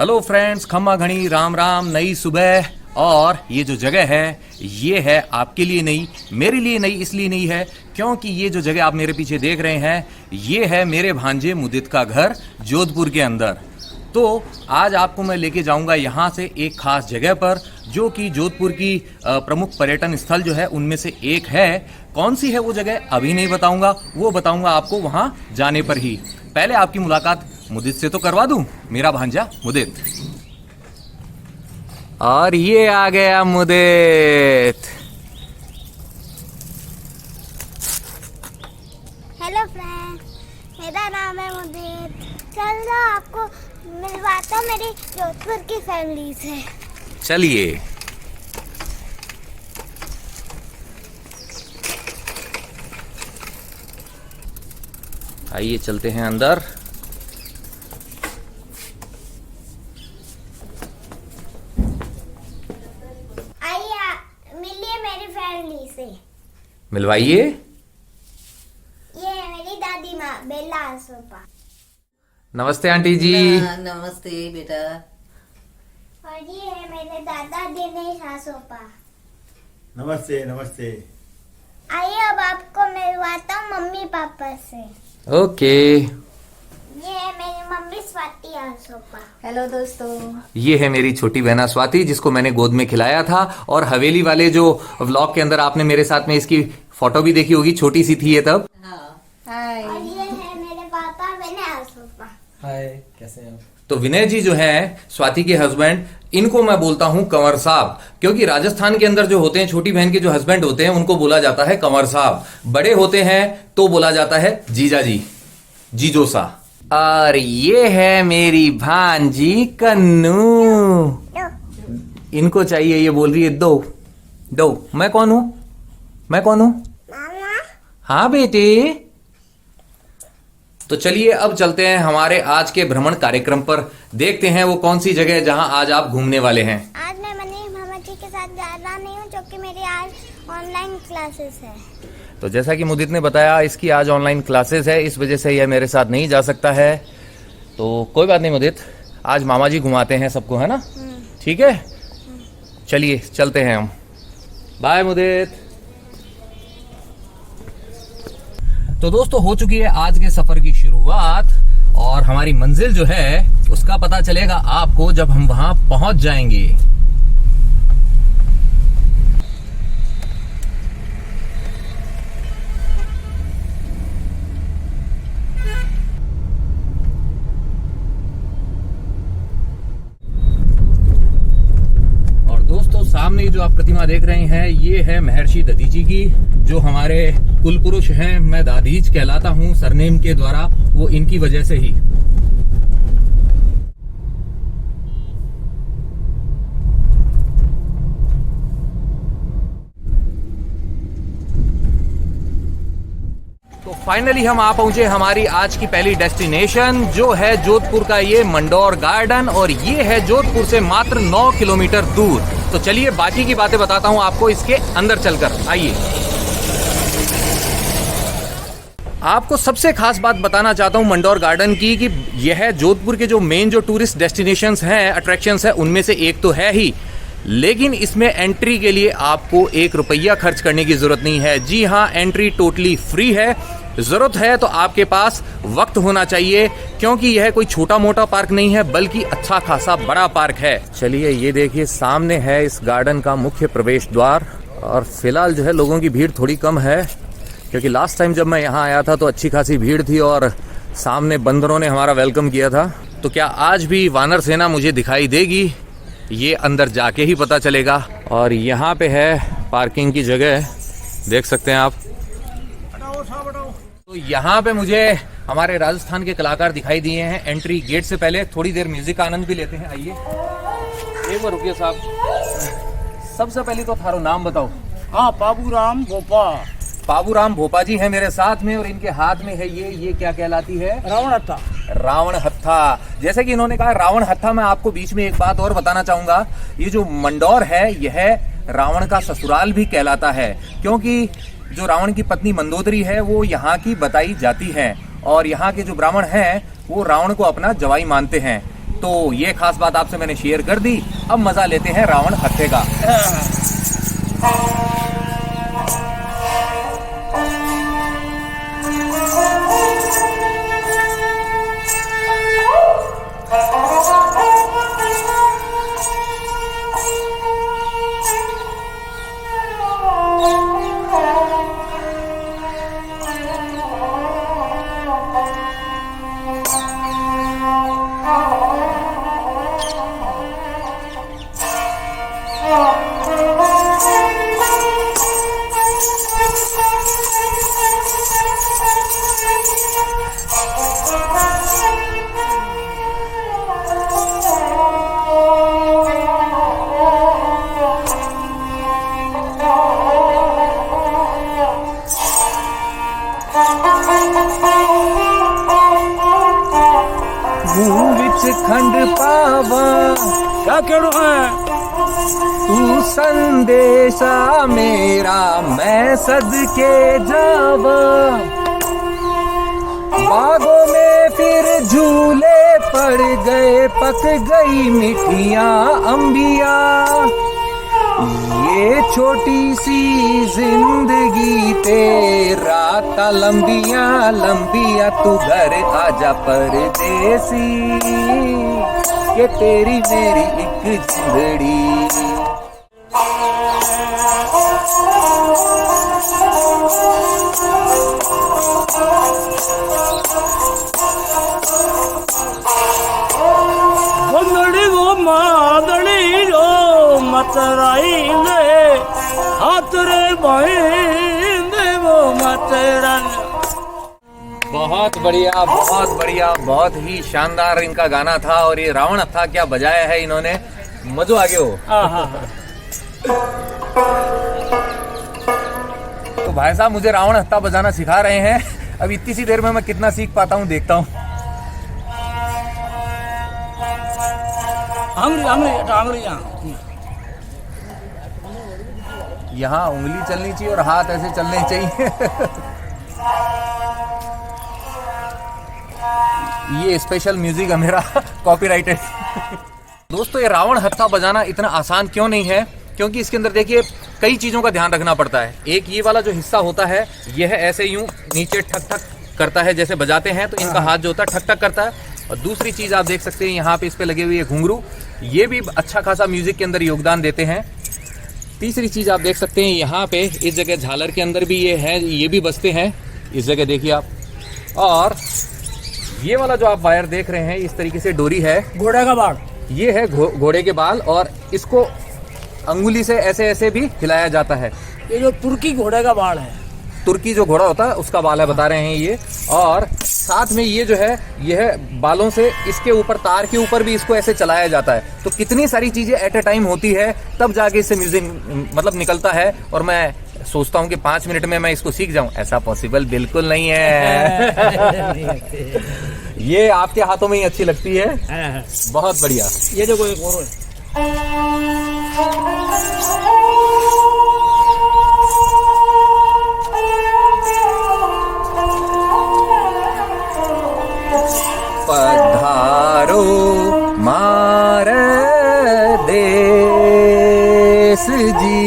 Hello friends, खम्मा घड़ी राम राम। नई सुबह और ये जो जगह है ये है आपके लिए नई, मेरे लिए नई इसलिए नहीं है क्योंकि ये जो जगह आप मेरे पीछे देख रहे हैं ये है मेरे भांजे मुदित का घर जोधपुर के अंदर। तो आज आपको मैं लेके जाऊंगा यहाँ से एक खास जगह पर जो कि जोधपुर की प्रमुख पर्यटन स्थल जो है उनमें से एक है। कौन सी है वो जगह अभी नहीं बताऊंगा, वो बताऊंगा आपको वहाँ जाने पर ही। पहले आपकी मुलाकात मुदित से तो करवा दूं, मेरा भांजा मुदित। और ये आ गया मुदित। हेलो फ्रेंड, मेरा नाम है मुदित। चल दो आपको मिलवाता हूँ मेरी जोधपुर की फैमिली से। चलिए। आइए चलते हैं अंदर। आइए मिलिए मेरी फैमिली से। मिलवाइए। ये है मेरी दादी माँ बेला आसोपा। नमस्ते आंटी जी। नमस्ते बेटा। और ये है मेरे दादा दिनेश आसोपा। नमस्ते नमस्ते। आइए अब आपको मिलवाता हूँ मम्मी पापा से। ओके। ये है मेरी मम्मी स्वाति आसोपा। हेलो दोस्तों। ये है मेरी छोटी बहना स्वाति जिसको मैंने गोद में खिलाया था। और हवेली वाले जो व्लॉग के अंदर आपने मेरे साथ में इसकी फोटो भी देखी होगी, छोटी सी थी ये तब। हाय। और ये है मेरे पापा विनय आसोपा। हाय, कैसे हैं आप? तो विनय जी जो है स्वाति के हस्बैंड, इनको मैं बोलता हूँ कंवर साहब, क्योंकि राजस्थान के अंदर जो होते हैं छोटी बहन के जो हस्बैंड होते हैं उनको बोला जाता है कंवर साहब। बड़े होते हैं तो बोला जाता है जीजा जी, जीजो सा। और ये है मेरी भांजी कन्नू। इनको चाहिए, ये बोल रही है दो दो। मैं कौन हूं? मैं कौन हूं? मामा हाँ बेटे। तो चलिए अब चलते हैं हमारे आज के भ्रमण कार्यक्रम पर। देखते हैं वो कौन सी जगह है जहां आज आप घूमने वाले हैं। आज मैं मनीष मामा जी के साथ जा रहा नहीं हूँ क्योंकि मेरी आज ऑनलाइन क्लासेस है। तो जैसा कि मुदित ने बताया इसकी आज ऑनलाइन क्लासेस है, इस वजह से यह मेरे साथ नहीं जा सकता है। तो कोई बात नहीं मुदित, आज मामा जी घुमाते हैं सबको, है ना? ठीक है, चलिए चलते हैं हम। बाय मुदित। तो दोस्तों हो चुकी है आज के सफर की शुरुआत और हमारी मंजिल जो है उसका पता चलेगा आपको जब हम वहां पहुंच जाएंगे। दोस्तों सामने जो आप प्रतिमा देख रहे हैं ये है महर्षि दधीची की, जो हमारे कुल पुरुष हैं। मैं दाधीच कहलाता हूं सरनेम के द्वारा, वो इनकी वजह से ही। तो फाइनली हम आ पहुंचे हमारी आज की पहली डेस्टिनेशन, जो है जोधपुर का ये मंडौर गार्डन, और ये है जोधपुर से मात्र 9 किलोमीटर दूर। तो चलिए बाकी की बातें बताता हूं आपको इसके अंदर चलकर। आइए। आपको सबसे खास बात बताना चाहता हूं मंडौर गार्डन की कि यह जोधपुर के जो मेन जो टूरिस्ट डेस्टिनेशंस हैं, अट्रैक्शंस हैं, उनमें से एक तो है ही, लेकिन इसमें एंट्री के लिए आपको 1 रुपया खर्च करने की जरूरत नहीं है। जी हाँ, एंट्री टोटली फ्री है। जरूरत है तो आपके पास वक्त होना चाहिए, क्योंकि यह कोई छोटा मोटा पार्क नहीं है बल्कि अच्छा खासा बड़ा पार्क है। चलिए ये देखिए सामने है इस गार्डन का मुख्य प्रवेश द्वार। और फिलहाल जो है लोगों की भीड़ थोड़ी कम है, क्योंकि लास्ट टाइम जब मैं यहाँ आया था तो अच्छी खासी भीड़ थी और सामने बंदरों ने हमारा वेलकम किया था। तो क्या आज भी वानर सेना मुझे दिखाई देगी, ये अंदर जाके ही पता चलेगा। और यहाँ पे है पार्किंग की जगह, देख सकते हैं आप। तो यहाँ पे मुझे हमारे राजस्थान के कलाकार दिखाई दिए हैं एंट्री गेट से पहले। थोड़ी देर म्यूजिक का आनंद भी लेते हैं। आइए एक बार रुकिए साहब, सबसे पहले तो थारो नाम बताओ। हाँ, बाबूराम भोपा। बाबूराम भोपा जी है मेरे साथ में, और इनके हाथ में है ये क्या कहलाती है? रावण हत्था। रावण हत्था। जैसे कि इन्होंने कहा रावण हत्था, मैं आपको बीच में एक बात और बताना चाहूंगा। ये जो मंडौर है यह रावण का ससुराल भी कहलाता है, क्योंकि जो रावण की पत्नी मंदोदरी है वो यहाँ की बताई जाती है, और यहाँ के जो ब्राह्मण हैं वो रावण को अपना जवाई मानते हैं। तो ये खास बात आपसे मैंने शेयर कर दी। अब मजा लेते हैं रावण हत्थे का। खंड पावा क्या करो है तू संदेशा मेरा मैं सदके जावा। बागों में फिर झूले पड़ गए पक गई मिठियां अंबिया। ये छोटी सी जिंदगी तेरा ता लंबिया लंबिया। तू घर आजा परदेसी ये तेरी मेरी एक जिंदड़ी। बंदड़ी वो मादड़ी रो मतराई ले हाथ रे भाई दे वो मतरन। बहुत बढ़िया बहुत बढ़िया, बहुत ही शानदार इनका गाना था। और ये रावण हत्था क्या बजाया है इन्होंने, मजो आ गया हो। तो भाई साहब मुझे रावण हत्था बजाना सिखा रहे हैं। अब इतनी सी देर में मैं कितना सीख पाता हूँ देखता हूँ। यहाँ उंगली चलनी चाहिए और हाथ ऐसे चलने चाहिए। ये स्पेशल म्यूजिक है मेरा, कॉपीराइटेड। दोस्तों ये रावण हत्था बजाना इतना आसान क्यों नहीं है, क्योंकि इसके अंदर देखिए कई चीजों का ध्यान रखना पड़ता है। एक ये वाला जो हिस्सा होता है यह ऐसे यूं नीचे ठक ठक करता है, जैसे बजाते हैं तो इनका हाथ जो होता है ठक ठक करता है। और दूसरी चीज आप देख सकते हैं यहाँ पे इस पे लगे हुए घुंघरू, ये भी अच्छा खासा म्यूजिक के अंदर योगदान देते हैं। तीसरी चीज आप देख सकते हैं यहाँ पे इस जगह झालर के अंदर भी ये है, ये भी बजते हैं इस जगह देखिए आप। और ये वाला जो आप वायर देख रहे हैं इस तरीके से डोरी है, घोड़े का बाल, ये है घोड़े के बाल। और इसको अंगुली से ऐसे ऐसे भी हिलाया जाता है। ये जो तुर्की घोड़े का बाल है, तुर्की जो घोड़ा होता है उसका बाल है बता रहे हैं ये। और साथ में ये जो है यह बालों से इसके ऊपर तार के ऊपर भी इसको ऐसे चलाया जाता है। तो कितनी सारी चीजें एट ए टाइम होती है तब जाके इससे म्यूजिक मतलब निकलता है। और मैं सोचता हूँ कि 5 मिनट में मैं इसको सीख जाऊं, ऐसा पॉसिबल बिल्कुल नहीं है। ये आपके हाथों में ही अच्छी लगती है, बहुत बढ़िया। ये देखो एक और पधारो मार देश जी।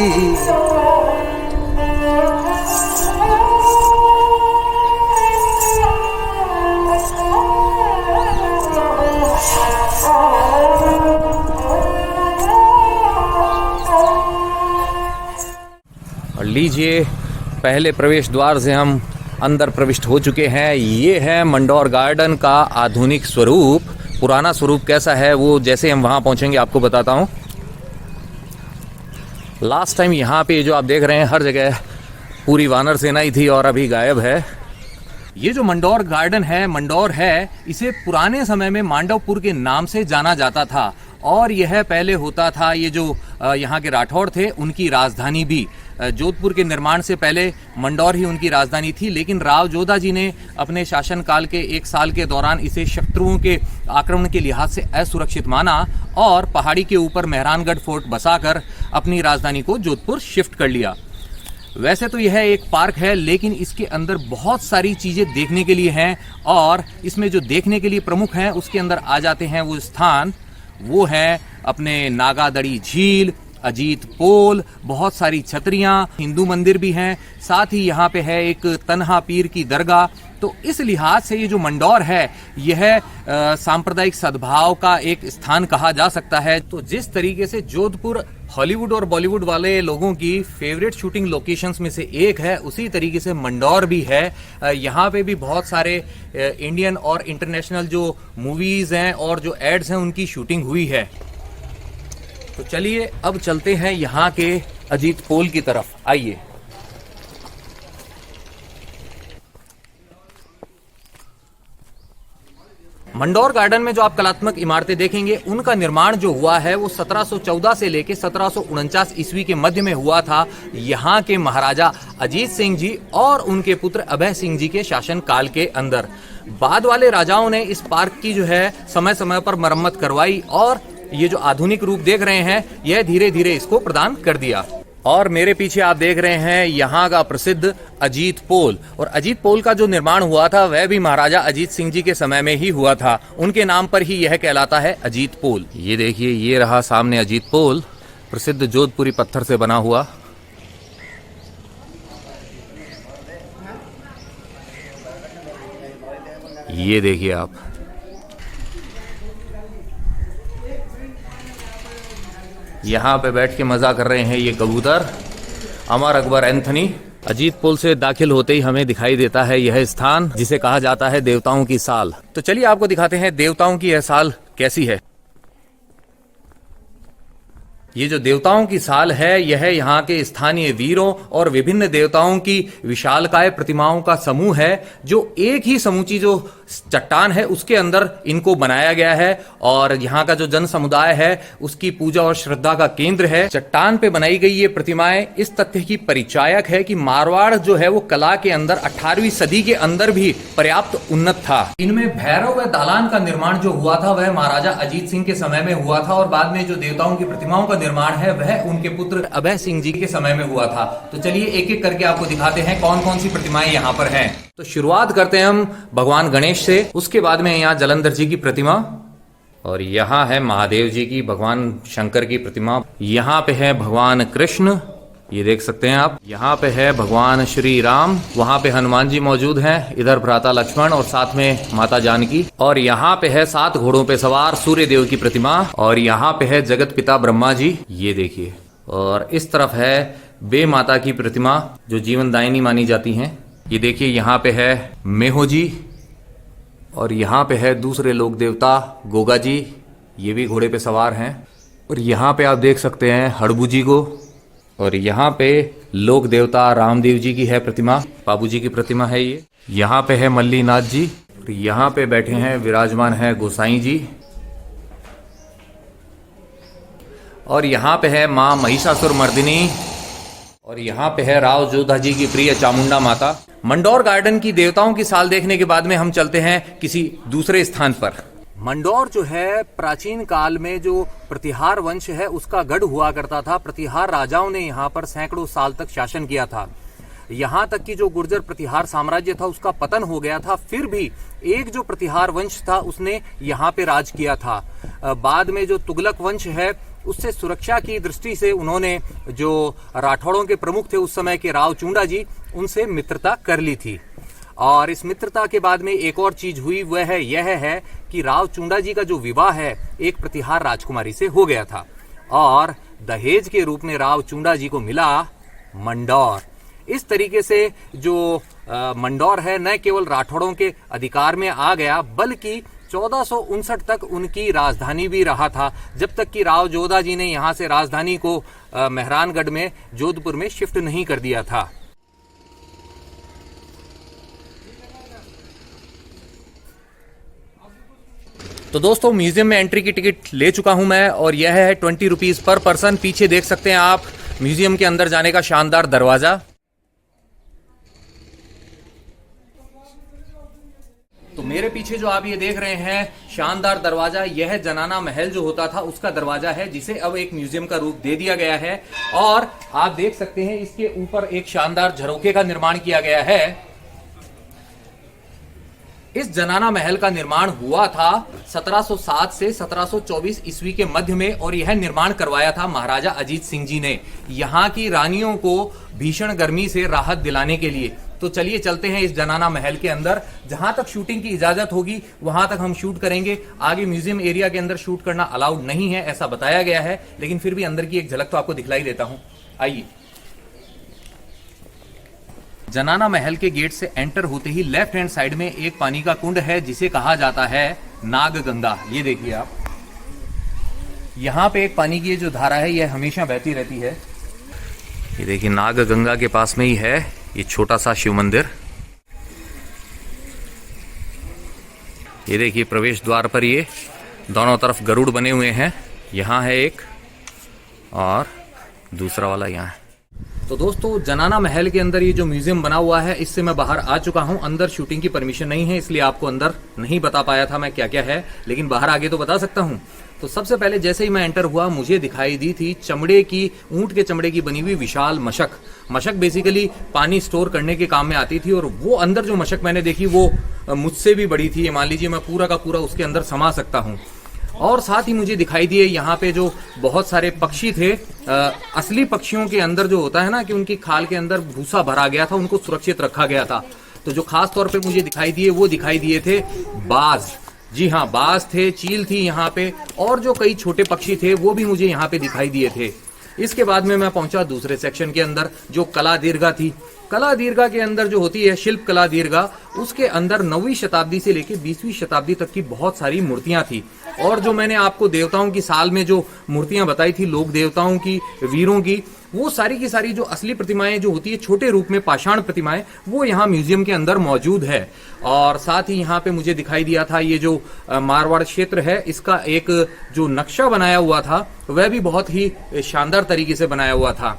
और लीजिए पहले प्रवेश द्वार से हम अंदर प्रविष्ट हो चुके हैं। ये है मंडौर गार्डन का आधुनिक स्वरूप। पुराना स्वरूप कैसा है वो जैसे हम वहाँ पहुँचेंगे आपको बताता हूँ। लास्ट टाइम यहाँ पे जो आप देख रहे हैं हर जगह पूरी वानर सेना ही थी और अभी गायब है। ये जो मंडौर गार्डन है, मंडौर है, इसे पुराने समय में मांडवपुर के नाम से जाना जाता था। और यह पहले होता था, ये जो यहाँ के राठौड़ थे उनकी राजधानी भी। जोधपुर के निर्माण से पहले मंडौर ही उनकी राजधानी थी, लेकिन राव जोधा जी ने अपने शासनकाल के 1 साल के दौरान इसे शत्रुओं के आक्रमण के लिहाज से असुरक्षित माना और पहाड़ी के ऊपर मेहरानगढ़ फोर्ट बसाकर अपनी राजधानी को जोधपुर शिफ्ट कर लिया। वैसे तो यह एक पार्क है, लेकिन इसके अंदर बहुत सारी चीजें देखने के लिए हैं और इसमें जो देखने के लिए प्रमुख हैं उसके अंदर आ जाते हैं वो स्थान, वो है अपने नागादड़ी झील, अजीत पोल, बहुत सारी छतरियां, हिंदू मंदिर भी हैं, साथ ही यहाँ पे है एक तन्हा पीर की दरगाह। तो इस लिहाज से ये जो मंडौर है यह सांप्रदायिक सद्भाव का एक स्थान कहा जा सकता है। तो जिस तरीके से जोधपुर हॉलीवुड और बॉलीवुड वाले लोगों की फेवरेट शूटिंग लोकेशंस में से एक है, उसी तरीके से मंडौर भी है। यहाँ पे भी बहुत सारे इंडियन और इंटरनेशनल जो मूवीज हैं और जो एड्स हैं उनकी शूटिंग हुई है। तो चलिए अब चलते हैं यहाँ के अजीत पोल की तरफ, आइए। मंडौर गार्डन में जो आप कलात्मक इमारतें देखेंगे उनका निर्माण जो हुआ है वो 1714 से लेकर 1749 ईस्वी के मध्य में हुआ था, यहाँ के महाराजा अजीत सिंह जी और उनके पुत्र अभय सिंह जी के शासन काल के अंदर। बाद वाले राजाओं ने इस पार्क की जो है समय समय पर मरम्मत करवाई और ये जो आधुनिक रूप देख रहे हैं यह धीरे धीरे इसको प्रदान कर दिया। और मेरे पीछे आप देख रहे हैं यहाँ का प्रसिद्ध अजीत पोल, और अजीत पोल का जो निर्माण हुआ था वह भी महाराजा अजीत सिंह जी के समय में ही हुआ था, उनके नाम पर ही यह कहलाता है अजीत पोल। ये देखिए, ये रहा सामने अजीत पोल, प्रसिद्ध जोधपुरी पत्थर से बना हुआ। ये देखिए आप, यहाँ पे बैठ के मजा कर रहे हैं ये कबूतर अमर अकबर एंथनी। अजीत पोल से दाखिल होते ही हमें दिखाई देता है यह स्थान जिसे कहा जाता है देवताओं की साल। तो चलिए आपको दिखाते हैं देवताओं की यह साल कैसी है। ये जो देवताओं की साल है यह यहाँ के स्थानीय वीरों और विभिन्न देवताओं की विशालकाय प्रतिमाओं का समूह है, जो एक ही समूची जो चट्टान है उसके अंदर इनको बनाया गया है और यहाँ का जो जन समुदाय है उसकी पूजा और श्रद्धा का केंद्र है। चट्टान पे बनाई गई ये प्रतिमाएं इस तथ्य की परिचायक है कि मारवाड़ जो है वो कला के अंदर 18वीं सदी के अंदर भी पर्याप्त उन्नत था। इनमें भैरव व दालान का निर्माण जो हुआ था वह महाराजा अजीत सिंह के समय में हुआ था और बाद में जो देवताओं की प्रतिमाओं का निर्माण है वह उनके पुत्र अभय सिंह जी के समय में हुआ था। तो चलिए एक एक करके आपको दिखाते हैं कौन कौन सी प्रतिमाएं यहाँ पर हैं। तो शुरुआत करते हैं हम भगवान गणेश से, उसके बाद में यहाँ जलंधर जी की प्रतिमा, और यहाँ है महादेव जी की, भगवान शंकर की प्रतिमा। यहाँ पे है भगवान कृष्ण, ये देख सकते हैं आप। यहाँ पे है भगवान श्री राम, वहाँ पे हनुमान जी मौजूद हैं, इधर भ्राता लक्ष्मण और साथ में माता जानकी। और यहाँ पे है 7 घोड़ों पे सवार सूर्य देव की प्रतिमा, और यहाँ पे है जगत पिता ब्रह्मा जी, ये देखिए। और इस तरफ है बे माता की प्रतिमा जो जीवन दायिनी मानी जाती हैं, ये देखिए। यहाँ पे है मेहो जी, और यहाँ पे है दूसरे लोक देवता गोगा जी, ये भी घोड़े पे सवार हैं। और यहाँ पे आप देख सकते हैं हड़बू जी को, और यहाँ पे लोक देवता रामदेव जी की है प्रतिमा, बाबू जी की प्रतिमा है ये। यहाँ पे है मल्लीनाथ जी, और यहाँ पे बैठे हैं विराजमान है गोसाई जी, और यहाँ पे है माँ महिषासुर मर्दिनी, और यहाँ पे है राव जोधा जी की प्रिय चामुंडा माता। मंडौर गार्डन की देवताओं की साल देखने के बाद में हम चलते हैं किसी दूसरे स्थान पर। मंडौर जो है प्राचीन काल में जो प्रतिहार वंश है उसका गढ़ हुआ करता था। प्रतिहार राजाओं ने यहाँ पर सैकड़ों साल तक शासन किया था। यहाँ तक कि जो गुर्जर प्रतिहार साम्राज्य था उसका पतन हो गया था, फिर भी एक जो प्रतिहार वंश था उसने यहाँ पे राज किया था। बाद में जो तुगलक वंश है उससे सुरक्षा की दृष्टि से उन्होंने जो राठौड़ों के प्रमुख थे उस समय के राव चूंडा जी, उनसे मित्रता कर ली थी। और इस मित्रता के बाद में एक और चीज हुई, वह है यह है कि राव चूंडा जी का जो विवाह है एक प्रतिहार राजकुमारी से हो गया था, और दहेज के रूप में राव चूंडा जी को मिला मंडौर। इस तरीके से जो मंडौर है न केवल राठौड़ों के अधिकार में आ गया, बल्कि 1459 तक उनकी राजधानी भी रहा था, जब तक कि राव जोधा जी ने यहाँ से राजधानी को मेहरानगढ़ में जोधपुर में शिफ्ट नहीं कर दिया था। तो दोस्तों म्यूजियम में एंट्री की टिकट ले चुका हूं मैं, और यह है 20 रुपीज पर पर्सन। पीछे देख सकते हैं आप म्यूजियम के अंदर जाने का शानदार दरवाजा। तो मेरे पीछे जो आप ये देख रहे हैं शानदार दरवाजा, यह जनाना महल जो होता था उसका दरवाजा है, जिसे अब एक म्यूजियम का रूप दे दिया गया है। और आप देख सकते हैं इसके ऊपर एक शानदार झरोखे का निर्माण किया गया है। इस जनाना महल का निर्माण हुआ था 1707 से 1724 ईस्वी के मध्य में, और यह निर्माण करवाया था महाराजा अजीत सिंह जी ने, यहाँ की रानियों को भीषण गर्मी से राहत दिलाने के लिए। तो चलिए चलते हैं इस जनाना महल के अंदर। जहां तक शूटिंग की इजाजत होगी वहां तक हम शूट करेंगे। आगे म्यूजियम एरिया के अंदर शूट करना अलाउड नहीं है, ऐसा बताया गया है, लेकिन फिर भी अंदर की एक झलक तो आपको दिखलाई देता हूं। आइए। जनाना महल के गेट से एंटर होते ही लेफ्ट हैंड साइड में एक पानी का कुंड है, जिसे कहा जाता है नाग गंगा। ये देखिए आप, यहाँ पे एक पानी की जो धारा है यह हमेशा बहती रहती है। ये देखिए नाग गंगा के पास में ही है ये छोटा सा शिव मंदिर। ये देखिए प्रवेश द्वार पर ये दोनों तरफ गरुड़ बने हुए हैं, यहाँ है एक और दूसरा वाला यहाँ है। तो दोस्तों जनाना महल के अंदर ये जो म्यूजियम बना हुआ है, इससे मैं बाहर आ चुका हूं। अंदर शूटिंग की परमिशन नहीं है, इसलिए आपको अंदर नहीं बता पाया था मैं क्या क्या है, लेकिन बाहर आगे तो बता सकता हूं। तो सबसे पहले जैसे ही मैं एंटर हुआ मुझे दिखाई दी थी चमड़े की, ऊंट के चमड़े की बनी हुई विशाल मशक। मशक बेसिकली पानी स्टोर करने के काम में आती थी, और वो अंदर जो मशक मैंने देखी वो मुझसे भी बड़ी थी। ये मान लीजिए मैं पूरा का पूरा उसके अंदर समा सकता हूँ। और साथ ही मुझे दिखाई दिए यहाँ पे जो बहुत सारे पक्षी थे। असली पक्षियों के अंदर जो होता है ना कि उनकी खाल के अंदर भूसा भरा गया था, उनको सुरक्षित रखा गया था। तो जो खास तौर पे मुझे दिखाई दिए वो दिखाई दिए थे बाज। जी हाँ, बाज थे, चील थी यहाँ पे, और जो कई छोटे पक्षी थे वो भी मुझे यहाँ पे दिखाई दिए थे। इसके बाद में मैं पहुंचा दूसरे सेक्शन के अंदर, जो कला दीर्घा थी। कला दीर्घा के अंदर जो होती है शिल्प कला दीर्घा, उसके अंदर 9वीं शताब्दी से लेकर 20वीं शताब्दी तक की बहुत सारी मूर्तियां थी। और जो मैंने आपको देवताओं की साल में जो मूर्तियां बताई थी, लोक देवताओं की, वीरों की, वो सारी की सारी जो असली प्रतिमाएं जो होती है छोटे रूप में पाषाण प्रतिमाएं, वो यहाँ म्यूजियम के अंदर मौजूद है। और साथ ही यहाँ पे मुझे दिखाई दिया था ये जो मारवाड़ क्षेत्र है, इसका एक जो नक्शा बनाया हुआ था वह भी बहुत ही शानदार तरीके से बनाया हुआ था।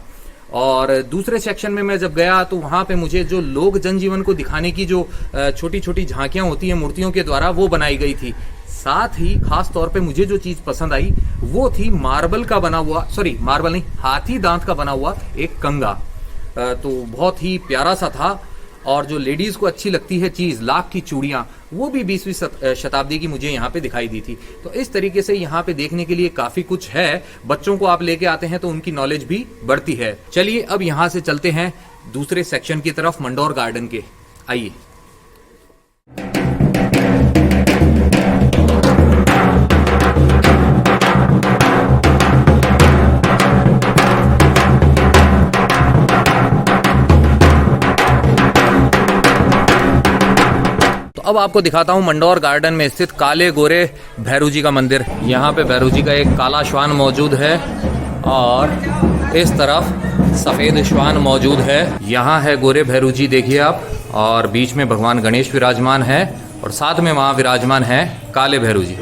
और दूसरे सेक्शन में मैं जब गया तो वहां पे मुझे जो लोक जनजीवन को दिखाने की जो छोटी छोटी झांकियां होती हैं मूर्तियों के द्वारा, वो बनाई गई थी। साथ ही खास तौर पे मुझे जो चीज पसंद आई वो थी मार्बल का बना हुआ, सॉरी मार्बल नहीं, हाथी दांत का बना हुआ एक कंगा। तो बहुत ही प्यारा सा था। और जो लेडीज को अच्छी लगती है चीज, लाख की चूड़ियां, वो भी 20वीं शताब्दी की मुझे यहाँ पे दिखाई दी थी। तो इस तरीके से यहाँ पे देखने के लिए काफी कुछ है। बच्चों को आप लेके आते हैं तो उनकी नॉलेज भी बढ़ती है। चलिए अब यहाँ से चलते हैं दूसरे सेक्शन की तरफ, मंडौर गार्डन के। आइए। अब आपको दिखाता हूं मंडौर गार्डन में स्थित काले गोरे भैरू जी का मंदिर। यहाँ पे भैरू जी का एक काला श्वान मौजूद है और इस तरफ सफेद श्वान मौजूद है। यहाँ है गोरे भैरू जी, देखिए आप, और बीच में भगवान गणेश विराजमान है और साथ में वहाँ विराजमान है काले भैरू जी।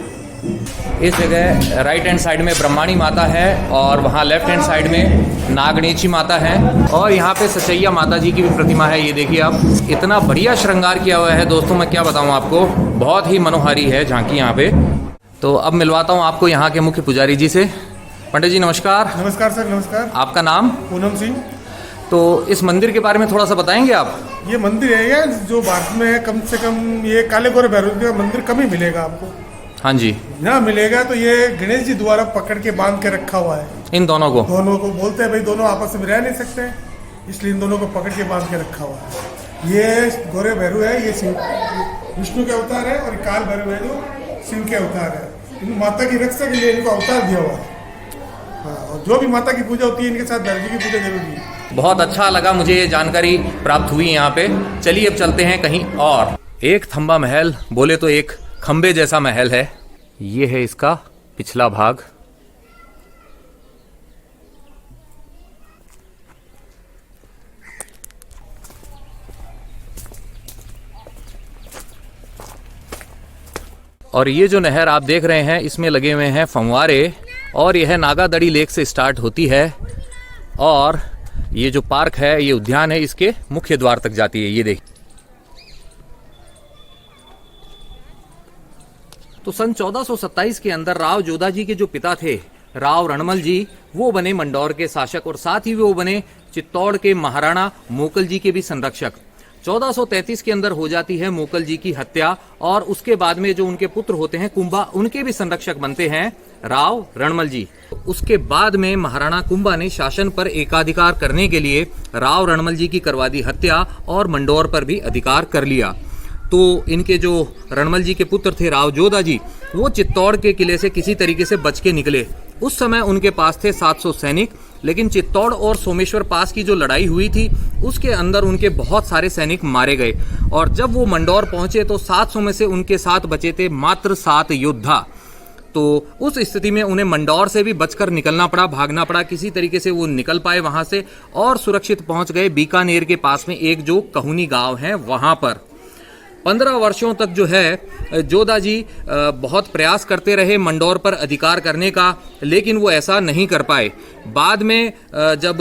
इस जगह राइट हैंड साइड में ब्रह्माणी माता है और वहाँ लेफ्ट हैंड साइड में नागणेची माता है, और यहाँ पे सचैया माता जी की भी प्रतिमा है। ये देखिए आप, इतना बढ़िया श्रृंगार किया हुआ है दोस्तों, मैं क्या बताऊँ आपको, बहुत ही मनोहारी है झांकी यहाँ पे। तो अब मिलवाता हूँ आपको यहाँ के मुख्य पुजारी जी से। पंडित जी नमस्कार। नमस्कार सर, नमस्कार। आपका नाम? पूनम सिंह। तो इस मंदिर के बारे में थोड़ा सा बताएंगे आप? ये मंदिर है जो भारत में है, कम से कम ये काले गोरे भैरव का मंदिर कम ही मिलेगा आपको। हाँ जी। ना मिलेगा तो ये गणेश जी द्वारा पकड़ के बांध के रखा हुआ है। इन दोनों को बोलते हैं भाई दोनों आपस में रह नहीं सकते, इसलिए इन दोनों को पकड़ के बांध के रखा हुआ है। ये गोरे भैरव है, ये शिव विष्णु के अवतार है, और काल भैरव है जो शिव के अवतार है। इन माता की रक्षा के लिए इनको अवतार दिया हुआ है। हाँ, और जो भी माता की पूजा होती है इनके साथ भैरव जी की पूजा जरूरी है। बहुत अच्छा लगा मुझे, ये जानकारी प्राप्त हुई यहाँ पे। चलिए अब चलते हैं कहीं और। एक थंबा महल, बोले तो एक खंबे जैसा महल है। ये है इसका पिछला भाग। और ये जो नहर आप देख रहे हैं, इसमें लगे हुए हैं फंवारे, और यह नागादड़ी लेक से स्टार्ट होती है, और ये जो पार्क है, ये उद्यान है, इसके मुख्य द्वार तक जाती है। ये देखिए, तो सन 1427 के अंदर राव जोधा जी के जो पिता थे राव रणमल जी, वो बने मंडौर के शासक और साथ ही वो बने चित्तौड़ के महाराणा मोकल जी के भी संरक्षक। 1433 के अंदर हो जाती है मोकल जी की हत्या और उसके बाद में जो उनके पुत्र होते हैं कुंभा, उनके भी संरक्षक बनते हैं राव रणमल जी। उसके बाद में महाराणा कुंभा ने शासन पर एकाधिकार करने के लिए राव रणमल जी की करवा दी हत्या और मंडौर पर भी अधिकार कर लिया। तो इनके जो रणमल जी के पुत्र थे राव जोधा जी, वो चित्तौड़ के किले से किसी तरीके से बच के निकले। उस समय उनके पास थे 700 सैनिक, लेकिन चित्तौड़ और सोमेश्वर पास की जो लड़ाई हुई थी उसके अंदर उनके बहुत सारे सैनिक मारे गए और जब वो मंडौर पहुंचे तो 700 में से उनके साथ बचे थे मात्र 7 योद्धा। तो उस स्थिति में उन्हें मंडौर से भी बचकर निकलना पड़ा, भागना पड़ा। किसी तरीके से वो निकल पाए वहां से और सुरक्षित पहुंच गए बीकानेर के पास में एक जो कहूनी गांव है वहां पर। 15 वर्षों तक जो है जोधा जी बहुत प्रयास करते रहे मंडौर पर अधिकार करने का, लेकिन वो ऐसा नहीं कर पाए। बाद में जब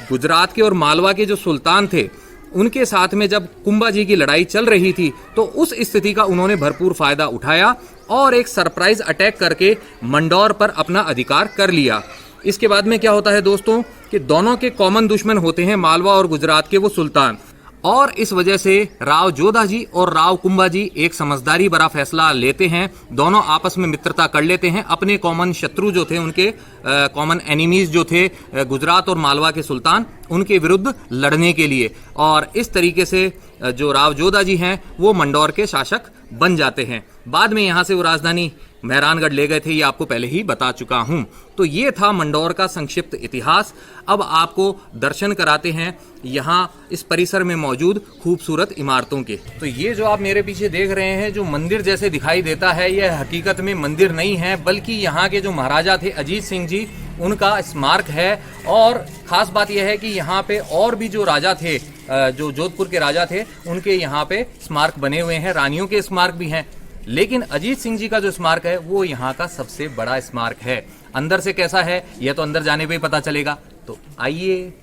गुजरात के और मालवा के जो सुल्तान थे उनके साथ में जब कुंभा जी की लड़ाई चल रही थी तो उस स्थिति का उन्होंने भरपूर फायदा उठाया और एक सरप्राइज अटैक करके मंडौर पर अपना अधिकार कर लिया। इसके बाद में क्या होता है दोस्तों कि दोनों के कॉमन दुश्मन होते हैं मालवा और गुजरात के वो सुल्तान, और इस वजह से राव जोधा जी और राव कुंभा जी एक समझदारी भरा फैसला लेते हैं। दोनों आपस में मित्रता कर लेते हैं अपने कॉमन शत्रु जो थे, उनके कॉमन एनिमीज जो थे गुजरात और मालवा के सुल्तान, उनके विरुद्ध लड़ने के लिए। और इस तरीके से जो राव जोधा जी हैं वो मंडौर के शासक बन जाते हैं। बाद में यहाँ से वो राजधानी मेहरानगढ़ ले गए थे, ये आपको पहले ही बता चुका हूं। तो ये था मंडौर का संक्षिप्त इतिहास। अब आपको दर्शन कराते हैं यहाँ इस परिसर में मौजूद खूबसूरत इमारतों के। तो ये जो आप मेरे पीछे देख रहे हैं जो मंदिर जैसे दिखाई देता है, यह हकीकत में मंदिर नहीं है, बल्कि यहाँ के जो महाराजा थे अजीत सिंह जी, उनका स्मारक है। और खास बात यह है कि यहाँ पे और भी जो राजा थे, जो जोधपुर के राजा थे, उनके यहाँ पे स्मारक बने हुए हैं, रानियों के स्मारक भी हैं। लेकिन अजीत सिंह जी का जो स्मारक है वो यहाँ का सबसे बड़ा स्मारक है। अंदर से कैसा है यह तो अंदर जाने पे ही पता चलेगा, तो आइए।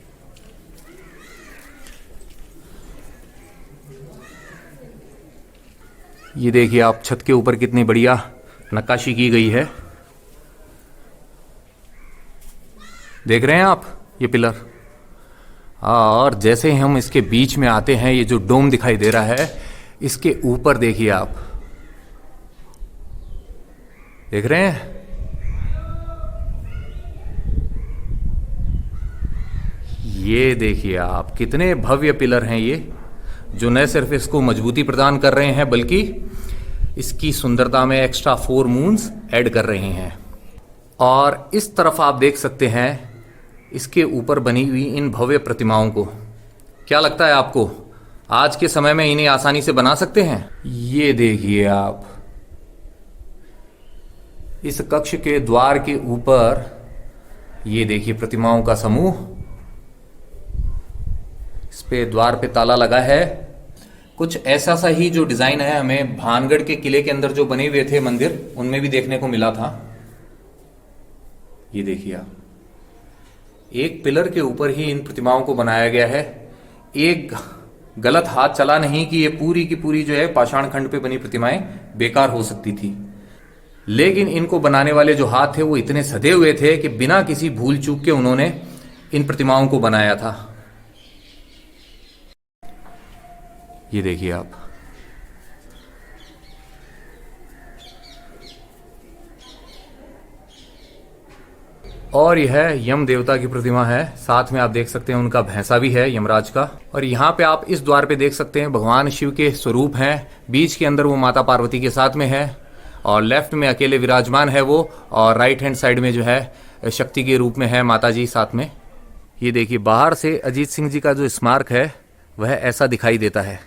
ये देखिए आप छत के ऊपर कितनी बढ़िया नक्काशी की गई है, देख रहे हैं आप ये पिलर। और जैसे ही हम इसके बीच में आते हैं, ये जो डोम दिखाई दे रहा है, इसके ऊपर देखिए आप, देख रहे हैं, ये देखिए आप कितने भव्य पिलर हैं ये, जो न सिर्फ इसको मजबूती प्रदान कर रहे हैं बल्कि इसकी सुंदरता में एक्स्ट्रा 4 मून्स ऐड कर रहे हैं। और इस तरफ आप देख सकते हैं इसके ऊपर बनी हुई इन भव्य प्रतिमाओं को। क्या लगता है आपको आज के समय में इन्हें आसानी से बना सकते हैं? ये देखिए आप, इस कक्ष के द्वार के ऊपर ये देखिए प्रतिमाओं का समूह, इस पे द्वार पे ताला लगा है। कुछ ऐसा सा ही जो डिजाइन है हमें भानगढ़ के किले के अंदर जो बने हुए थे मंदिर, उनमें भी देखने को मिला था। ये देखिए आप, एक पिलर के ऊपर ही इन प्रतिमाओं को बनाया गया है। एक गलत हाथ चला नहीं कि ये पूरी की पूरी जो है पाषाण खंड पे बनी प्रतिमाएं बेकार हो सकती थी, लेकिन इनको बनाने वाले जो हाथ थे वो इतने सधे हुए थे कि बिना किसी भूल चूक के उन्होंने इन प्रतिमाओं को बनाया था। ये देखिए आप, और यह यम देवता की प्रतिमा है। साथ में आप देख सकते हैं उनका भैंसा भी है यमराज का। और यहाँ पे आप इस द्वार पे देख सकते हैं भगवान शिव के स्वरूप हैं। बीच के अंदर वो माता पार्वती के साथ में है और लेफ्ट में अकेले विराजमान है वो, और राइट हैंड साइड में जो है शक्ति के रूप में है माता जी साथ में। ये देखिए बाहर से अजीत सिंह जी का जो स्मारक है वह ऐसा दिखाई देता है।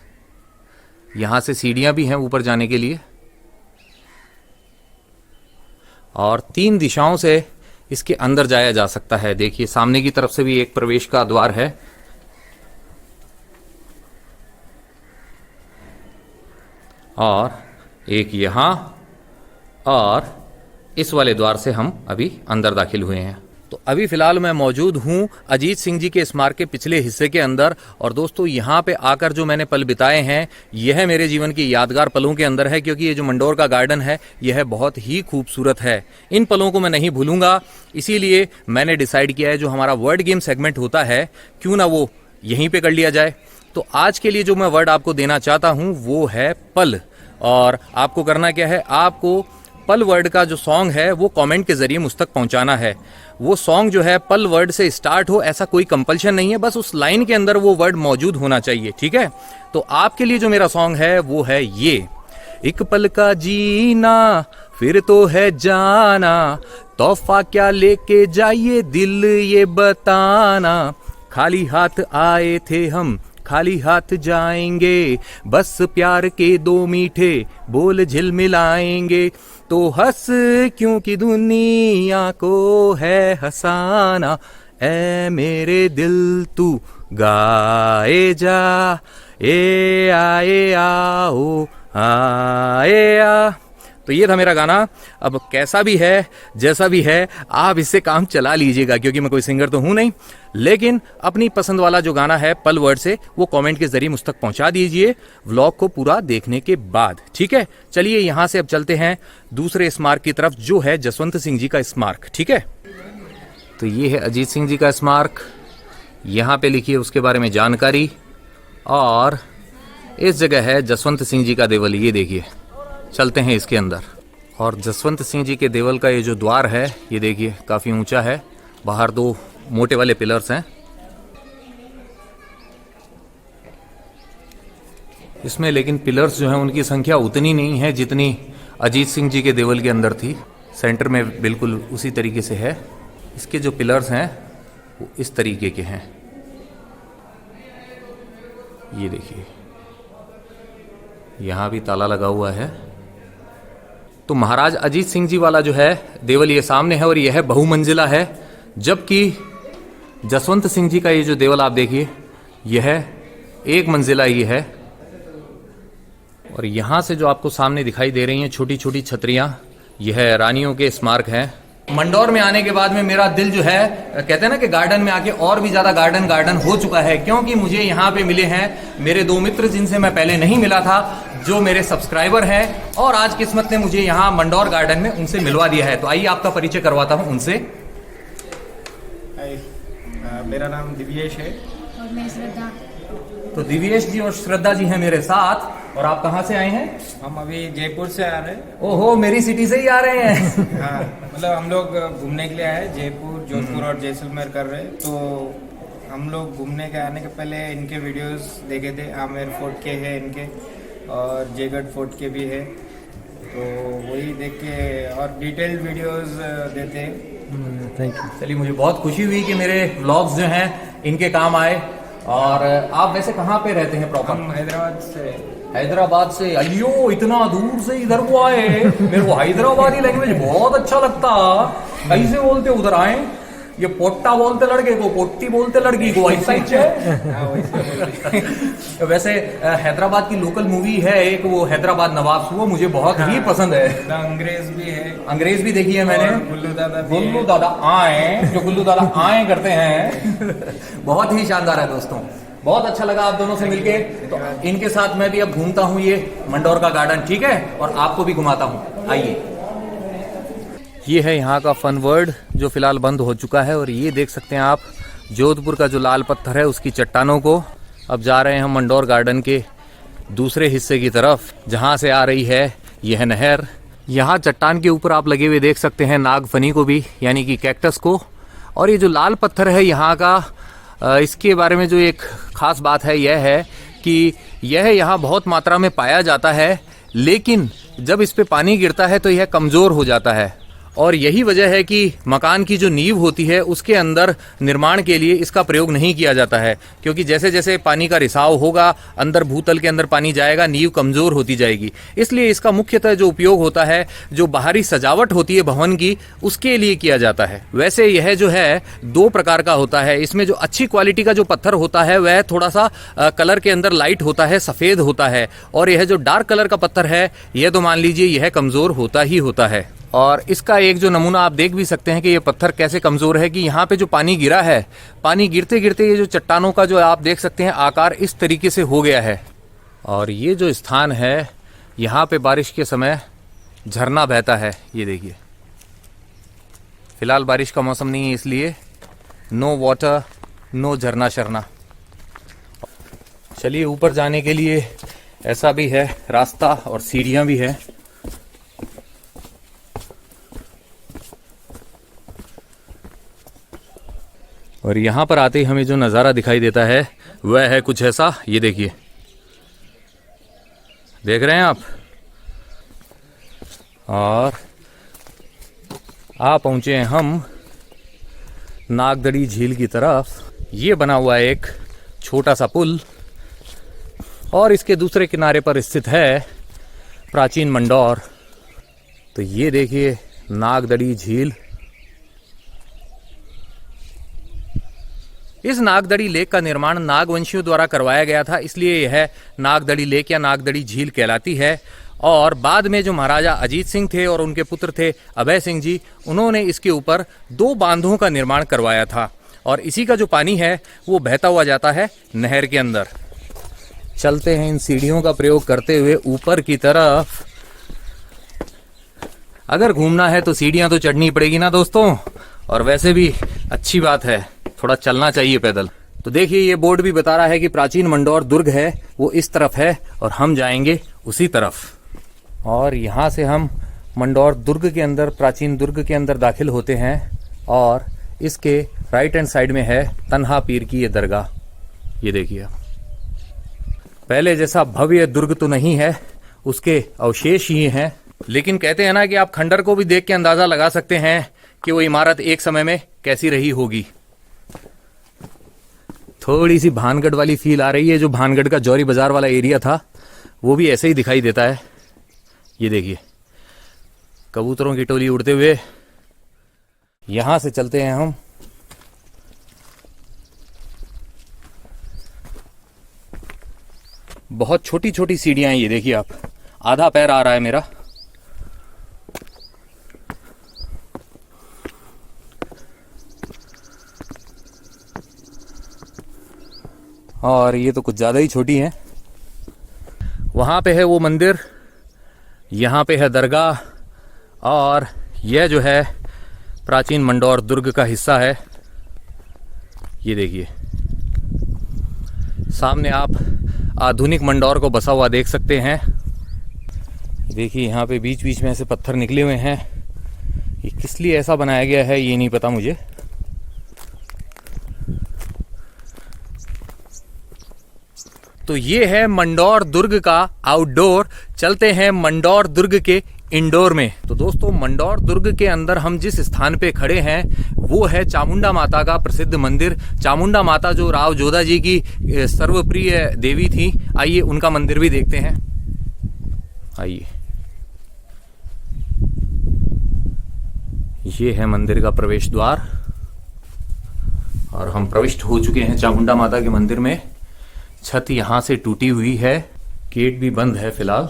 यहाँ से सीढ़ियां भी हैं ऊपर जाने के लिए, और 3 दिशाओं से इसके अंदर जाया जा सकता है। देखिए सामने की तरफ से भी एक प्रवेश का द्वार है, और एक यहाँ, और इस वाले द्वार से हम अभी अंदर दाखिल हुए हैं। तो अभी फिलहाल मैं मौजूद हूँ अजीत सिंह जी के स्मारक के पिछले हिस्से के अंदर। और दोस्तों यहाँ पे आकर जो मैंने पल बिताए हैं यह मेरे जीवन की यादगार पलों के अंदर है, क्योंकि ये जो मंडोर का गार्डन है यह बहुत ही खूबसूरत है। इन पलों को मैं नहीं भूलूंगा, इसीलिए मैंने डिसाइड किया है जो हमारा वर्ड गेम सेगमेंट होता है क्यों ना वो यहीं पे कर लिया जाए। तो आज के लिए जो मैं वर्ड आपको देना चाहता हूँ वो है पल। और आपको करना क्या है, आपको पल वर्ड का जो सॉन्ग है वो कमेंट के जरिए मुझ तक पहुंचाना है। वो सॉन्ग जो है पल वर्ड से स्टार्ट हो, ऐसा कोई कंपल्शन नहीं है, बस उस लाइन के अंदर वो वर्ड मौजूद होना चाहिए, ठीक है। तो आपके लिए जो मेरा सॉन्ग है वो है ये। एक पल का जीना फिर तो है जाना, तोहफा क्या लेके जाइए दिल ये बताना, खाली हाथ आए थे हम खाली हाथ जाएंगे, बस प्यार के दो मीठे बोल झिलमिलाएंगे, तो हंस क्योंकि दुनिया को है हंसाना, ऐ मेरे दिल तू गाए जा, ए आए आओ आए आ। तो ये था मेरा गाना। अब कैसा भी है जैसा भी है आप इससे काम चला लीजिएगा, क्योंकि मैं कोई सिंगर तो हूं नहीं, लेकिन अपनी पसंद वाला जो गाना है पल वर्ड से वो कमेंट के जरिए मुझ तक पहुंचा दीजिए व्लॉग को पूरा देखने के बाद, ठीक है। चलिए यहां से अब चलते हैं दूसरे स्मारक की तरफ जो है जसवंत सिंह जी का स्मारक, ठीक है। तो ये है अजीत सिंह जी का स्मारक, यहाँ पे लिखी है उसके बारे में जानकारी, और इस जगह है जसवंत सिंह जी का देवल। ये देखिए, चलते हैं इसके अंदर। और जसवंत सिंह जी के देवल का ये जो द्वार है ये देखिए काफ़ी ऊंचा है, बाहर दो मोटे वाले पिलर्स हैं। इसमें लेकिन पिलर्स जो हैं उनकी संख्या उतनी नहीं है जितनी अजीत सिंह जी के देवल के अंदर थी। सेंटर में बिल्कुल उसी तरीके से है। इसके जो पिलर्स हैं वो इस तरीके के हैं, ये देखिए यहाँ भी ताला लगा हुआ है। तो महाराज अजीत सिंह जी वाला जो है देवल ये सामने है और यह है बहुमंजिला है, जबकि जसवंत सिंह जी का ये जो देवल आप देखिए यह एक मंजिला ही है। और यहाँ से जो आपको सामने दिखाई दे रही हैं छोटी छोटी छतरियाँ, यह रानियों के स्मारक हैं। मंडौर में आने के बाद में मेरा दिल जो है कहते हैं ना कि गार्डन में आके और भी ज्यादा गार्डन हो चुका है, क्योंकि मुझे यहाँ पे मिले हैं मेरे दो मित्र जिनसे मैं पहले नहीं मिला था, जो मेरे सब्सक्राइबर हैं, और आज किस्मत ने मुझे यहाँ मंडौर गार्डन में उनसे मिलवा दिया है। तो आइए आपका परिचय करवाता हूँ उनसे। मेरा नाम दिव्येश है। और मैं श्रद्धा। तो दिव्येश जी और श्रद्धा जी हैं मेरे साथ। और आप कहाँ से आए हैं? हम अभी जयपुर से आ रहे हैं। ओहो, मेरी सिटी से ही आ रहे हैं। हाँ, मतलब हम लोग घूमने के लिए आए, जयपुर जोधपुर और जैसलमेर कर रहे हैं। तो हम लोग घूमने के आने के पहले इनके वीडियोस देखे थे, आमेर फोर्ट के हैं इनके और जयगढ़ फोर्ट के भी है, तो वही देख के और डिटेल्ड वीडियोस देते हैं। Thank you. चलिए, मुझे बहुत खुशी हुई कि मेरे व्लॉग्स जो हैं इनके काम आए। और आप वैसे कहाँ पे रहते हैं प्रॉपर? हम हैदराबाद से। हैदराबाद से? अयो, इतना दूर से इधर को आए। मेरे को हैदराबादी लैंग्वेज बहुत अच्छा लगता। कैसे बोलते उधर आए? ये पोट्टा बोलते लड़के को, पोट्टी बोलते लड़की को, ऐसा ही है। वैसे हैदराबाद की लोकल मूवी है एक, वो हैदराबाद नवाब, वो मुझे बहुत ही पसंद है। अंग्रेज भी है। अंग्रेज भी देखी है मैंने। गुल्लू दादा, गुल्लू दादा आए, जो गुल्लू दादा आए करते हैं। बहुत ही शानदार है दोस्तों, बहुत अच्छा लगा आप दोनों से मिलके। तो इनके साथ मैं भी अब घूमता हूँ ये मंडौर का गार्डन, ठीक है, और आपको भी घुमाता हूँ। आइए। ये है यहाँ का फन वर्ल्ड जो फिलहाल बंद हो चुका है। और ये देख सकते हैं आप जोधपुर का जो लाल पत्थर है उसकी चट्टानों को। अब जा रहे हैं हम मंडौर गार्डन के दूसरे हिस्से की तरफ, जहाँ से आ रही है यह नहर। यहाँ चट्टान के ऊपर आप लगे हुए देख सकते हैं नागफनी को भी, यानी कि कैक्टस को। और ये जो लाल पत्थर है यहाँ का, इसके बारे में जो एक खास बात है यह है कि यह यहाँ बहुत मात्रा में पाया जाता है, लेकिन जब इस पे पानी गिरता है तो यह कमज़ोर हो जाता है। और यही वजह है कि मकान की जो नींव होती है उसके अंदर निर्माण के लिए इसका प्रयोग नहीं किया जाता है, क्योंकि जैसे जैसे पानी का रिसाव होगा अंदर भूतल के अंदर पानी जाएगा, नींव कमज़ोर होती जाएगी। इसलिए इसका मुख्यतः जो उपयोग होता है, जो बाहरी सजावट होती है भवन की, उसके लिए किया जाता है। वैसे यह जो है दो प्रकार का होता है। इसमें जो अच्छी क्वालिटी का जो पत्थर होता है वह थोड़ा सा कलर के अंदर लाइट होता है, सफ़ेद होता है। और यह जो डार्क कलर का पत्थर है यह तो मान लीजिए यह कमज़ोर होता ही होता है। और इसका एक जो नमूना आप देख भी सकते हैं कि ये पत्थर कैसे कमज़ोर है कि यहाँ पे जो पानी गिरा है, पानी गिरते गिरते ये जो चट्टानों का जो आप देख सकते हैं आकार इस तरीके से हो गया है। और ये जो स्थान है यहाँ पे बारिश के समय झरना बहता है। ये देखिए, फिलहाल बारिश का मौसम नहीं है इसलिए नो वाटर, नो झरना शरना। चलिए ऊपर जाने के लिए ऐसा भी है रास्ता और सीढ़ियाँ भी है। और यहाँ पर आते ही हमें जो नज़ारा दिखाई देता है वह है कुछ ऐसा। ये देखिए, देख रहे हैं आप। और आ पहुँचे हैं हम नागदड़ी झील की तरफ। ये बना हुआ है एक छोटा सा पुल और इसके दूसरे किनारे पर स्थित है प्राचीन मंडौर। तो ये देखिए नागदड़ी झील। इस नागदड़ी लेक का निर्माण नागवंशियों द्वारा करवाया गया था, इसलिए यह नागदड़ी लेक या नागदड़ी झील कहलाती है। और बाद में जो महाराजा अजीत सिंह थे और उनके पुत्र थे अभय सिंह जी, उन्होंने इसके ऊपर 2 बांधों का निर्माण करवाया था और इसी का जो पानी है वो बहता हुआ जाता है नहर के अंदर। चलते हैं इन सीढ़ियों का प्रयोग करते हुए ऊपर की तरफ। अगर घूमना है तो सीढ़ियां तो चढ़नी पड़ेगी ना दोस्तों, और वैसे भी अच्छी बात है, थोड़ा चलना चाहिए पैदल। तो देखिए ये बोर्ड भी बता रहा है कि प्राचीन मंडौर दुर्ग है वो इस तरफ है और हम जाएंगे उसी तरफ। और यहाँ से हम मंडौर दुर्ग के अंदर, प्राचीन दुर्ग के अंदर दाखिल होते हैं और इसके राइट हैंड साइड में है तन्हा पीर की ये दरगाह। ये देखिए, पहले जैसा भव्य दुर्ग तो नहीं है, उसके अवशेष ही हैं, लेकिन कहते हैं ना कि आप खंडर को भी देख के अंदाजा लगा सकते हैं कि वो इमारत एक समय में कैसी रही होगी। थोड़ी सी भानगढ़ वाली फील आ रही है। जो भानगढ़ का जौहरी बाजार वाला एरिया था वो भी ऐसे ही दिखाई देता है। ये देखिए कबूतरों की टोली उड़ते हुए। यहां से चलते हैं हम बहुत छोटी छोटी सीढ़ियां हैं। ये देखिए आप, आधा पैर आ रहा है मेरा। और ये तो कुछ ज्यादा ही छोटी है। वहां पे है वो मंदिर, यहाँ पे है दरगाह और यह जो है प्राचीन मंडौर दुर्ग का हिस्सा है। ये देखिए सामने आप आधुनिक मंडौर को बसा हुआ देख सकते हैं। देखिए यहाँ पे बीच बीच में ऐसे पत्थर निकले हुए हैं। ये किस लिए ऐसा बनाया गया है ये नहीं पता मुझे। तो ये है मंडौर दुर्ग का आउटडोर। चलते हैं मंडौर दुर्ग के इंडोर में। तो दोस्तों मंडौर दुर्ग के अंदर हम जिस स्थान पे खड़े हैं वो है चामुंडा माता का प्रसिद्ध मंदिर। चामुंडा माता जो राव जोधा जी की सर्वप्रिय देवी थी। आइए उनका मंदिर भी देखते हैं। आइए, ये है मंदिर का प्रवेश द्वार और हम प्रविष्ट हो चुके हैं चामुंडा माता के मंदिर में। छत यहां से टूटी हुई है, गेट भी बंद है फिलहाल।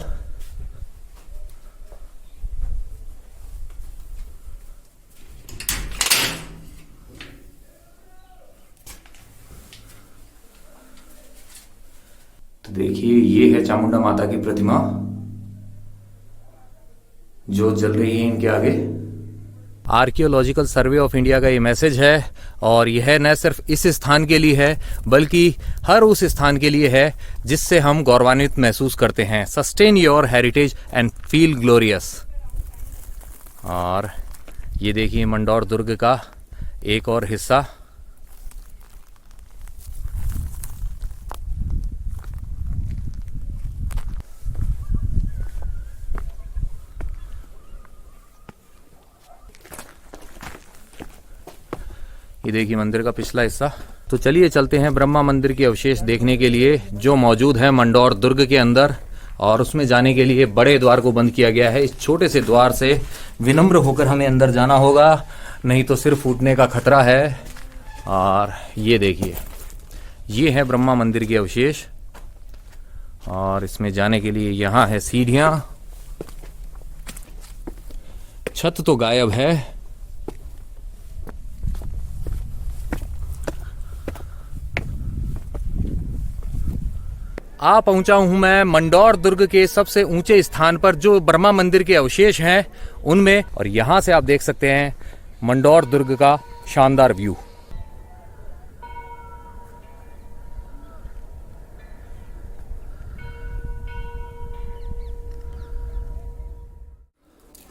तो देखिए ये है चामुंडा माता की प्रतिमा जो जल रही है इनके आगे। आर्कियोलॉजिकल सर्वे ऑफ इंडिया का ये मैसेज है और यह न सिर्फ इस स्थान के लिए है बल्कि हर उस स्थान के लिए है जिससे हम गौरवान्वित महसूस करते हैं। Sustain your heritage and feel glorious. और ये देखिए मंडौर दुर्ग का एक और हिस्सा। ये देखिए मंदिर का पिछला हिस्सा। तो चलिए चलते हैं ब्रह्मा मंदिर के अवशेष देखने के लिए जो मौजूद है मंडौर दुर्ग के अंदर। और उसमें जाने के लिए बड़े द्वार को बंद किया गया है। इस छोटे से द्वार से विनम्र होकर हमें अंदर जाना होगा, नहीं तो सिर फूटने का खतरा है। और ये देखिए ये है ब्रह्मा मंदिर के अवशेष और इसमें जाने के लिए यहाँ है सीढ़ियाँ। छत तो गायब है। आ पहुंचा हूं मैं मंडौर दुर्ग के सबसे ऊंचे स्थान पर, जो ब्रह्मा मंदिर के अवशेष हैं उनमें, और यहां से आप देख सकते हैं मंडौर दुर्ग का शानदार व्यू।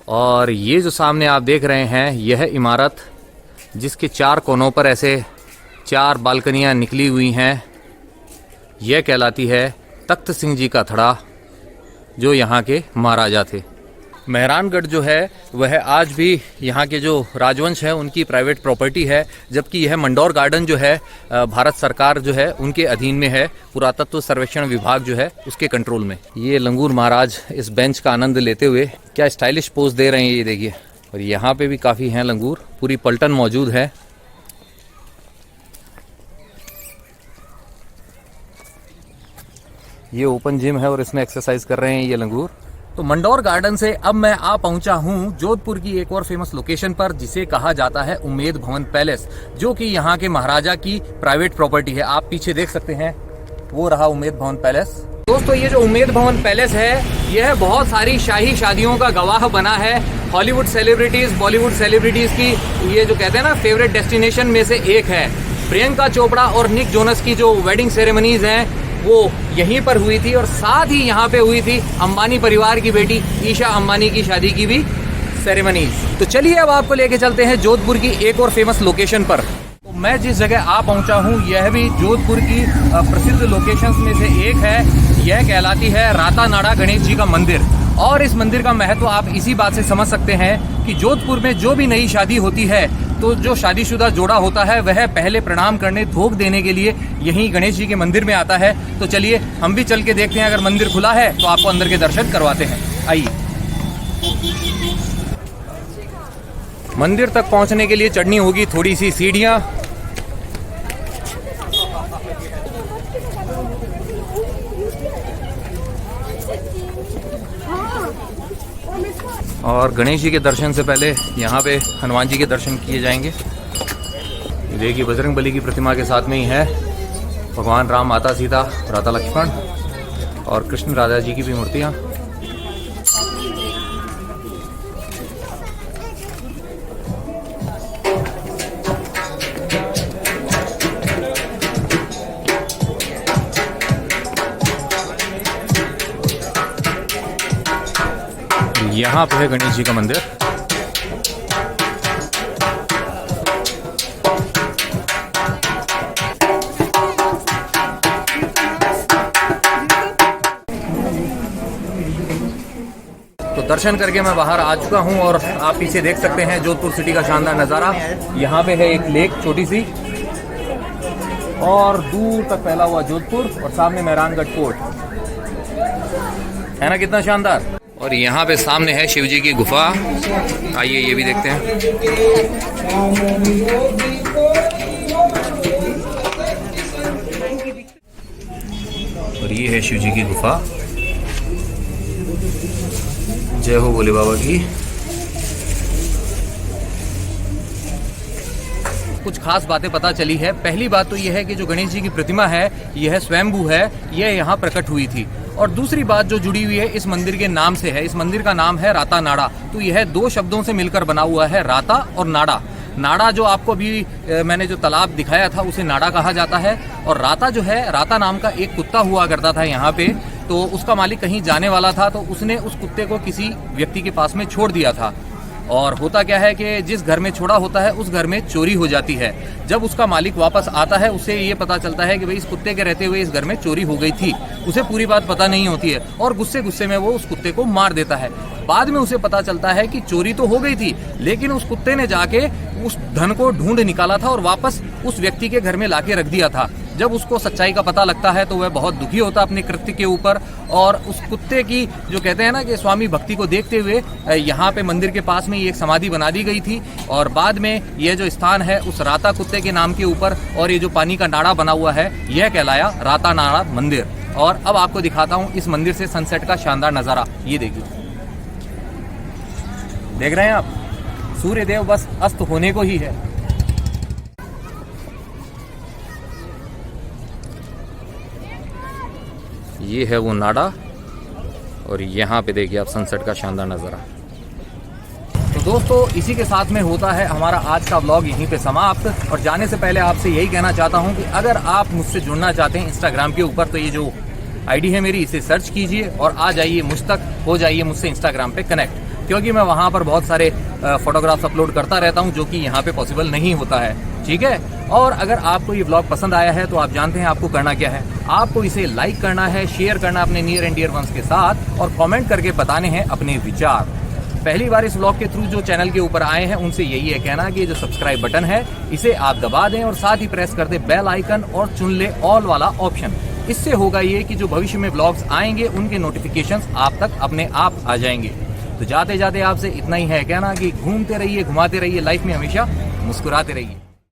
और ये जो सामने आप देख रहे हैं यह इमारत, जिसके 4 कोनों पर ऐसे 4 बालकनियां निकली हुई हैं, यह कहलाती है तख्त सिंह जी का थड़ा, जो यहाँ के महाराजा थे। मेहरानगढ़ जो है वह आज भी यहाँ के जो राजवंश है उनकी प्राइवेट प्रॉपर्टी है, जबकि यह मंडौर गार्डन जो है भारत सरकार जो है उनके अधीन में है। पुरातत्व सर्वेक्षण विभाग जो है उसके कंट्रोल में। ये लंगूर महाराज इस बेंच का आनंद लेते हुए क्या स्टाइलिश पोज दे रहे हैं, ये देखिए। और यहाँ पे भी काफ़ी हैं लंगूर, पूरी पलटन मौजूद है। ये ओपन जिम है और इसमें एक्सरसाइज कर रहे हैं ये लंगूर। तो मंडौर गार्डन से अब मैं आ पहुंचा हूं जोधपुर की एक और फेमस लोकेशन पर, जिसे कहा जाता है उम्मेद भवन पैलेस, जो कि यहाँ के महाराजा की प्राइवेट प्रॉपर्टी है। आप पीछे देख सकते हैं, वो रहा उम्मेद भवन पैलेस। दोस्तों, ये जो उम्मेद भवन पैलेस है यह बहुत सारी शाही शादियों का गवाह बना है। हॉलीवुड सेलिब्रिटीज, बॉलीवुड सेलिब्रिटीज की ये जो कहते हैं ना फेवरेट डेस्टिनेशन में से एक है। प्रियंका चोपड़ा और निक जोनस की जो वेडिंग सेरेमनीज हैं वो यहीं पर हुई थी, और साथ ही यहाँ पे हुई थी अंबानी परिवार की बेटी ईशा अंबानी की शादी की भी सेरेमनीज। तो चलिए अब आपको लेके चलते हैं जोधपुर की एक और फेमस लोकेशन पर। तो मैं जिस जगह आ पहुंचा हूँ यह भी जोधपुर की प्रसिद्ध लोकेशंस में से एक है। यह कहलाती है राता नाड़ा गणेश जी का मंदिर। और इस मंदिर का महत्व आप इसी बात से समझ सकते हैं कि जोधपुर में जो भी नई शादी होती है तो जो शादीशुदा जोड़ा होता है वह पहले प्रणाम करने, धोख देने के लिए यहीं गणेश जी के मंदिर में आता है। तो चलिए हम भी चल के देखते हैं, अगर मंदिर खुला है तो आपको अंदर के दर्शन करवाते हैं। आइए। मंदिर तक पहुंचने के लिए चढ़नी होगी थोड़ी सी सीढ़ियां। और गणेश जी के दर्शन से पहले यहाँ पे हनुमान जी के दर्शन किए जाएंगे। देखिए बजरंग बली की प्रतिमा के साथ में ही है भगवान राम, माता सीता, भ्राता लक्ष्मण और कृष्ण राधा जी की भी मूर्तियाँ। यहाँ पे है गणेश जी का मंदिर। तो दर्शन करके मैं बाहर आ चुका हूँ और आप पीछे देख सकते हैं जोधपुर सिटी का शानदार नज़ारा। यहाँ पे है एक लेक छोटी सी, और दूर तक फैला हुआ जोधपुर, और सामने मेहरानगढ़ फोर्ट है ना, कितना शानदार। और यहाँ पे सामने है शिव जी की गुफा। आइए ये भी देखते हैं। और ये है शिव जी की गुफा। जय हो भोले बाबा की। कुछ खास बातें पता चली है। पहली बात तो यह है कि जो गणेश जी की प्रतिमा है यह स्वयंभू है, यह यहाँ प्रकट हुई थी। और दूसरी बात जो जुड़ी हुई है इस मंदिर के नाम से है। इस मंदिर का नाम है राता नाड़ा। तो यह 2 शब्दों से मिलकर बना हुआ है, राता और नाड़ा। नाड़ा जो आपको अभी मैंने जो तालाब दिखाया था उसे नाड़ा कहा जाता है। और राता जो है, राता नाम का एक कुत्ता हुआ करता था यहाँ पे। तो उसका मालिक कहीं जाने वाला था, तो उसने उस कुत्ते को किसी व्यक्ति के पास में छोड़ दिया था। और होता क्या है कि जिस घर में छोड़ा होता है उस घर में चोरी हो जाती है। जब उसका मालिक वापस आता है उसे ये पता चलता है कि भाई इस कुत्ते के रहते हुए इस घर में चोरी हो गई थी। उसे पूरी बात पता नहीं होती है और गुस्से में वो उस कुत्ते को मार देता है। बाद में उसे पता चलता है कि चोरी तो हो गई थी, लेकिन उस कुत्ते ने जाके उस धन को ढूंढ निकाला था और वापस उस व्यक्ति के घर में लाके रख दिया था। जब उसको सच्चाई का पता लगता है तो वह बहुत दुखी होता अपने कृत्य के ऊपर। और उस कुत्ते की जो कहते हैं ना कि स्वामी भक्ति को देखते हुए यहाँ पे मंदिर के पास में एक समाधि बना दी गई थी। और बाद में यह जो स्थान है उस राता कुत्ते के नाम के ऊपर, और ये जो पानी का नाड़ा बना हुआ है यह कहलाया राता नाड़ा मंदिर। और अब आपको दिखाता हूँ इस मंदिर से सनसेट का शानदार नज़ारा। ये देखिए, देख रहे हैं आप, सूर्य देव बस अस्त होने को ही है। ये है वो नाडा और यहाँ पे देखिए आप सनसेट का शानदार नज़ारा। तो दोस्तों इसी के साथ में होता है हमारा आज का व्लॉग यहीं पे समाप्त। और जाने से पहले आपसे यही कहना चाहता हूँ कि अगर आप मुझसे जुड़ना चाहते हैं इंस्टाग्राम के ऊपर, तो ये जो आईडी है मेरी, इसे सर्च कीजिए और आ जाइए मुझ तक, हो जाइए मुझसे इंस्टाग्राम पे कनेक्ट। क्योंकि मैं वहाँ पर बहुत सारे फोटोग्राफ्स अपलोड करता रहता हूँ जो कि यहाँ पे पॉसिबल नहीं होता है, ठीक है। और अगर आपको ये व्लॉग पसंद आया है तो आप जानते हैं आपको करना क्या है। आपको इसे लाइक करना है, शेयर करना अपने नियर एंड डियर वंस के साथ और कमेंट करके बताने हैं अपने विचार। पहली बार इस व्लॉग के थ्रू जो चैनल के ऊपर आए हैं उनसे यही है कहना कि ये जो सब्सक्राइब बटन है इसे आप दबा दें और साथ ही प्रेस कर दें बेल आइकन और चुन ले ऑल वाला ऑप्शन। इससे होगा ये कि जो भविष्य में व्लॉग्स आएंगे उनके नोटिफिकेशंस आप तक अपने आप आ जाएंगे। तो जाते जाते आपसे इतना ही है कहना कि घूमते रहिए, घुमाते रहिए, लाइफ में हमेशा मुस्कुराते रहिए।